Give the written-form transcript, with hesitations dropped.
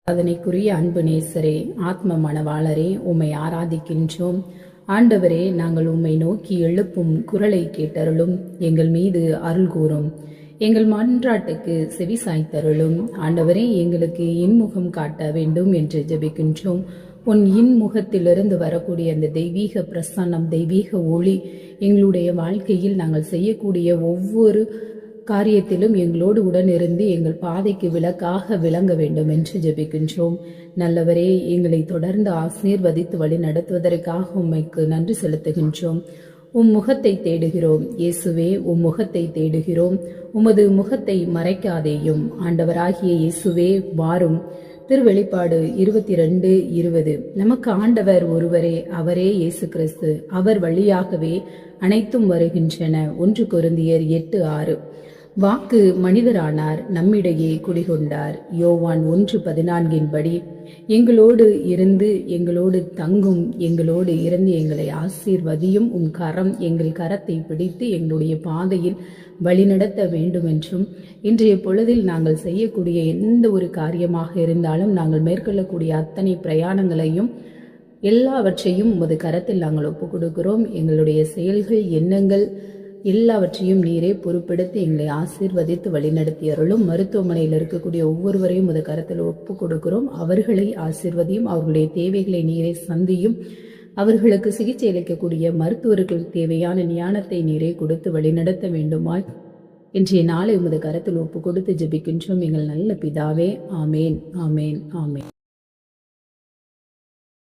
அதனைக்குரிய அன்பு நேசரே, ஆத்ம மணவாளரே, உம்மை ஆராதிக்கின்றோம். ஆண்டவரே, நாங்கள் உம்மை நோக்கி எழுப்பும் குரலை கேட்டருளும். எங்கள் மீது அருள் கூறும். எங்கள் மன்றாட்டுக்கு செவி சாய்த்தருளும். ஆண்டவரே, எங்களுக்கு இன்முகம் காட்ட வேண்டும் என்று ஜெபிக்கின்றோம். உன் இன்முகத்திலிருந்து வரக்கூடிய அந்த தெய்வீக பிரசன்னம், தெய்வீக ஒளி எங்களுடைய வாழ்க்கையில் நாங்கள் செய்யக்கூடிய ஒவ்வொரு காரியத்திலும் எங்களோடு உடனிருந்து எங்கள் பாதைக்கு விளக்காக விளங்க வேண்டும் என்று ஜெபிக்கின்றோம். நல்லவரே, எங்களை தொடர்ந்து ஆசீர்வதித்து வழி நடத்துவதற்காக உம்மைக்கு நன்றி செலுத்துகின்றோம். உம் முகத்தை தேடுகிறோம் இயேசுவே, உம் முகத்தை தேடுகிறோம். உமது முகத்தை மறைக்காதேயும். ஆண்டவராகிய இயேசுவே வாரும். திருவெளிப்பாடு 22:20. நமக்கு ஆண்டவர் ஒருவரே, அவரே இயேசு கிறிஸ்து. அவர் வழியாகவே அனைத்தும் வருகின்றன. 1 கொரிந்தியர் 8:6. வாக்கு மனிதரானார், நம்மிடையே குடிகொண்டார். யோவான் 1:14 படி எங்களோடு இருந்து எங்களோடு தங்கும், எங்களோடு இருந்து எங்களை ஆசீர்வதியும். உம் கரம் எங்கள் கரத்தை பிடித்து எங்களுடைய பாதையில் வழிநடத்த வேண்டும் என்றும், இன்றைய பொழுதில் நாங்கள் செய்யக்கூடிய எந்த ஒரு காரியமாக இருந்தாலும், நாங்கள் மேற்கொள்ளக்கூடிய அத்தனை பிரயாணங்களையும் எல்லாவற்றையும் உமது கரத்தில் நாங்கள் ஒப்புக் கொடுக்கிறோம். எங்களுடைய செயல்கள், எண்ணங்கள் எல்லாவற்றையும் நீரே பொறுப்பெடுத்து எங்களை ஆசீர்வதித்து வழிநடத்தி அருளும். மருத்துவமனையில் இருக்கக்கூடிய ஒவ்வொருவரையும் உமது கரத்தில் ஒப்புக் கொடுக்கிறோம். அவர்களை ஆசீர்வதியும். அவர்களுடைய தேவைகளை நீரே சந்தியும். அவர்களுக்கு சிகிச்சை அளிக்கக்கூடிய மருத்துவர்களுக்கு தேவையான ஞானத்தை நீரே கொடுத்து வழிநடத்த வேண்டுமாய் இன்றைய நாளை உமது கரத்தில் ஒப்புக் கொடுத்து ஜெபிக்கின்றோம் எங்கள் நல்ல பிதாவே. ஆமேன், ஆமேன், ஆமேன்.